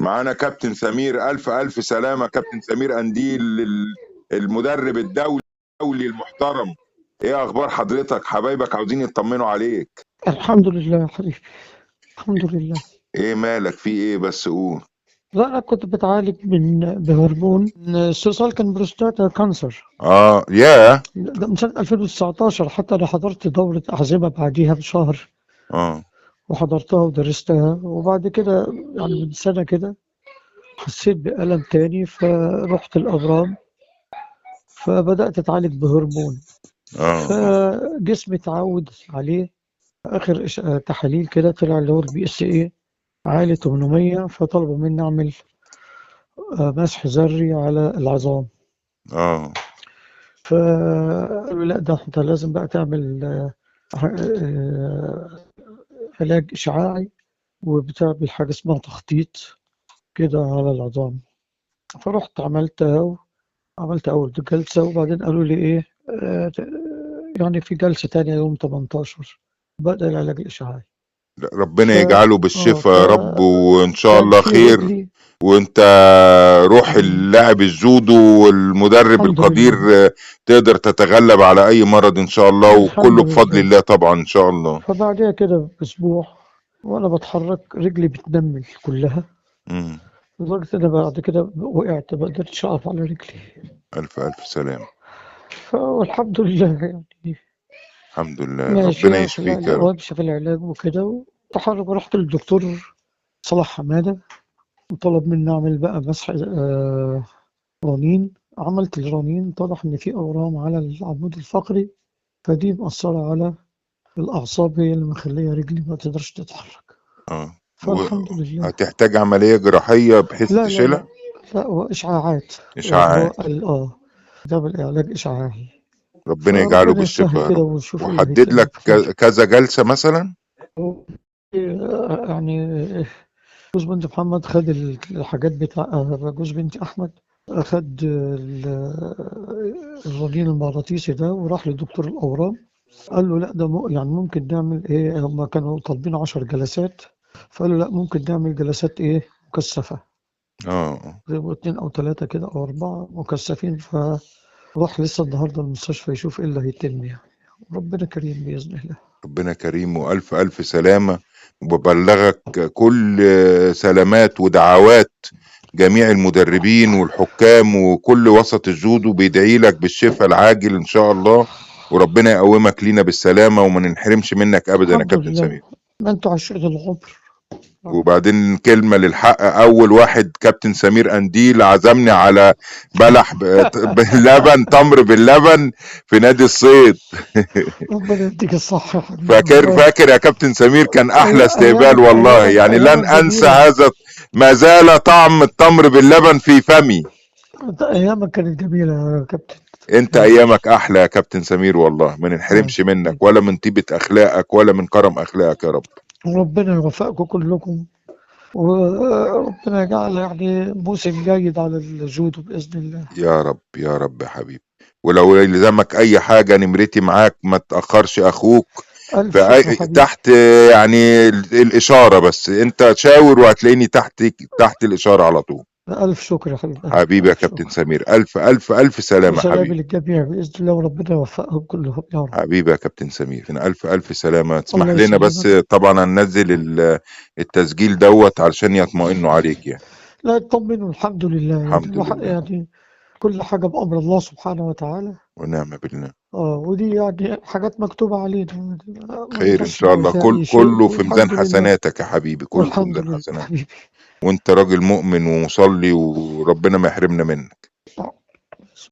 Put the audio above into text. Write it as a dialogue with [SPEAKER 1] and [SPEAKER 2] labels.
[SPEAKER 1] معانا كابتن سمير، ألف ألف سلامة كابتن سمير قنديل، المدرب الدولي المحترم. إيه أخبار حضرتك؟ حبايبك عاوزين يطمنوا عليك.
[SPEAKER 2] الحمد لله يا حبيبي. الحمد لله.
[SPEAKER 1] إيه مالك؟ في إيه بس قول.
[SPEAKER 2] لا، أنا كنت بتعالج بهرمون استئصال كان بروستاتا كانسر.
[SPEAKER 1] ياه.
[SPEAKER 2] ده من سنة 2019، حتى أنا حضرت دورة أحزمة بعديها بشهر
[SPEAKER 1] اه
[SPEAKER 2] وحضرتها ودرستها، وبعد كده يعني من سنة كده حسيت بألم تاني فرحت الأورام، فبدأت أتعالج بهرمون،
[SPEAKER 1] اه
[SPEAKER 2] فجسمي اتعود عليه. آخر تحاليل كده طلع اللي هو البي اس اي عالي 800، فطلبوا مني أعمل مسح ذري على العظام.
[SPEAKER 1] اه
[SPEAKER 2] فقالوا لا، ده انت لازم بقى تعمل علاج إشعاعي، وبتعمل حاجة اسمها تخطيط كده على العظام. فرحت عملتها، وعملت أول جلسة، وبعدين قالوا لي إيه، يعني في جلسة تانية يوم 18 بدأ العلاج الإشعاعي.
[SPEAKER 1] ربنا
[SPEAKER 2] ف
[SPEAKER 1] يجعله
[SPEAKER 2] اه
[SPEAKER 1] بالشفاء
[SPEAKER 2] ف
[SPEAKER 1] يا رب، وإن شاء
[SPEAKER 2] كان
[SPEAKER 1] الله
[SPEAKER 2] في
[SPEAKER 1] خير.
[SPEAKER 2] رجلي.
[SPEAKER 1] وانت روح اللاعب الجودو والمدرب
[SPEAKER 2] الحمد
[SPEAKER 1] القدير،
[SPEAKER 2] لله.
[SPEAKER 1] تقدر تتغلب على اي مرض ان شاء الله،
[SPEAKER 2] الحمد
[SPEAKER 1] وكله بفضل
[SPEAKER 2] لله.
[SPEAKER 1] الله طبعا ان شاء الله.
[SPEAKER 2] فبعدها كده بأسبوع وأنا بتحرك رجلي بتنمل كلها،
[SPEAKER 1] مم.
[SPEAKER 2] لدرجة إن أنا بعد كده وقعت، ما قدرتش أقف على رجلي.
[SPEAKER 1] الف الف سلام.
[SPEAKER 2] فالحمد لله يعني
[SPEAKER 1] الحمد لله، ربنا
[SPEAKER 2] ماشية في
[SPEAKER 1] يشفيك
[SPEAKER 2] العلاج،
[SPEAKER 1] يا رب.
[SPEAKER 2] وأمشي في العلاج وكده. وتحرك، ورحت للدكتور صلاح حمادة، وطلب مني أعمل بقى مسح رنين. عملت الرنين، اتضح إن في أورام على العمود الفقري، فدي مأثرة على الأعصاب، هي اللي مخلية رجلي ما تقدرش تتحرك.
[SPEAKER 1] اه
[SPEAKER 2] فالحمد لله.
[SPEAKER 1] هتحتاج عملية جراحية بحيث
[SPEAKER 2] لا لا
[SPEAKER 1] تشيلها؟
[SPEAKER 2] لا لا، وإشعاعات. يعني هو
[SPEAKER 1] اشعاعات.
[SPEAKER 2] قال ده بالعلاج إشعاعي.
[SPEAKER 1] ربنا يجعله
[SPEAKER 2] فربنا يسهل
[SPEAKER 1] بالشفاء يا
[SPEAKER 2] كده
[SPEAKER 1] رب.
[SPEAKER 2] ونشوف إيه اللي
[SPEAKER 1] وحدد
[SPEAKER 2] هيتم
[SPEAKER 1] لك
[SPEAKER 2] فيه.
[SPEAKER 1] كذا جلسة مثلا.
[SPEAKER 2] يعني جوز بنت محمد خد الحاجات بتاع جوز بنتي أحمد، أخد الرنين المغناطيسي ده، وراح لدكتور الأورام. قال له لا، ده يعني ممكن نعمل إيه، هما كانوا طالبين 10 جلسات، فقال له لا، ممكن نعمل جلسات إيه مكثفة،
[SPEAKER 1] اه
[SPEAKER 2] زي ما 2 أو 3 كده أو 4 مكثفين. فراح لسه النهاردة المستشفى يشوف إيه اللي هيتم يعني. ربنا كريم بإذن الله.
[SPEAKER 1] ربنا كريم، والف الف سلامة. وببلغك كل سلامات ودعوات جميع المدربين والحكام وكل وسط الجودو، بيدعي لك بالشفاء العاجل ان شاء الله. وربنا يقومك لينا بالسلامة، وما ننحرمش منك ابدا يا
[SPEAKER 2] الحمد
[SPEAKER 1] كابتن
[SPEAKER 2] لله.
[SPEAKER 1] سمير.
[SPEAKER 2] ما أنتوا عشرة العمر.
[SPEAKER 1] وبعدين كلمة للحق، أول واحد كابتن سمير قنديل عزمني على بلح باللبن، تمر باللبن في نادي الصيد.
[SPEAKER 2] ربنا يديك الصحة يا حبيبي
[SPEAKER 1] فاكر
[SPEAKER 2] والله.
[SPEAKER 1] فاكر يا كابتن سمير، كان أحلى استقبال والله، يعني لن
[SPEAKER 2] أيامك
[SPEAKER 1] أنسى
[SPEAKER 2] جميلة.
[SPEAKER 1] هذا. ما زال طعم التمر باللبن في فمي.
[SPEAKER 2] أيامك كانت جميلة يا كابتن.
[SPEAKER 1] انت
[SPEAKER 2] والله.
[SPEAKER 1] ايامك احلى يا كابتن سمير والله، ما ننحرمش منك ولا من طيبة اخلاقك ولا من كرم اخلاقك يا رب.
[SPEAKER 2] ربنا يوفقكم كلكم، وربنا يجعل يعني موسم جيد على الجودو بإذن الله.
[SPEAKER 1] يا رب يا رب يا حبيبي. ولو يلزمك اي حاجة نمرتي معاك، ما تأخرش اخوك.
[SPEAKER 2] ألف
[SPEAKER 1] في
[SPEAKER 2] شكر يا حبيبي.
[SPEAKER 1] تحت يعني الاشارة، بس انت شاور وهتلاقيني تحت الاشارة على طول.
[SPEAKER 2] ألف شكر يا حبيبي،
[SPEAKER 1] حبيبي يا
[SPEAKER 2] ألف
[SPEAKER 1] كابتن
[SPEAKER 2] شكر.
[SPEAKER 1] سمير، الف الف الف سلامة
[SPEAKER 2] وسلام
[SPEAKER 1] حبيبي.
[SPEAKER 2] للجميع بإذن الله، وربنا يوفقهم كلهم يا رب.
[SPEAKER 1] حبيبي يا كابتن سمير، الف الف سلامة. تسمح
[SPEAKER 2] الله
[SPEAKER 1] لنا بس
[SPEAKER 2] يسلمك.
[SPEAKER 1] طبعا هننزل التسجيل علشان يطمئنوا عليك يعني.
[SPEAKER 2] لا، اطمنوا، الحمد لله. يعني
[SPEAKER 1] الحمد لله.
[SPEAKER 2] يعني كل حاجة بأمر الله سبحانه وتعالى.
[SPEAKER 1] ونعم بالله.
[SPEAKER 2] ودي يعني حاجات مكتوبة علينا، ما
[SPEAKER 1] خير ان
[SPEAKER 2] نقدرش
[SPEAKER 1] شاء
[SPEAKER 2] نعمل
[SPEAKER 1] الله،
[SPEAKER 2] فيها أي شيء،
[SPEAKER 1] كله في ميزان
[SPEAKER 2] والحمد لله.
[SPEAKER 1] حسناتك يا حبيبي، كله في
[SPEAKER 2] والحمد
[SPEAKER 1] ميزان
[SPEAKER 2] لله
[SPEAKER 1] حسناتك.
[SPEAKER 2] حبيبي.
[SPEAKER 1] وانت راجل مؤمن ومصلي، وربنا ما يحرمنا منك.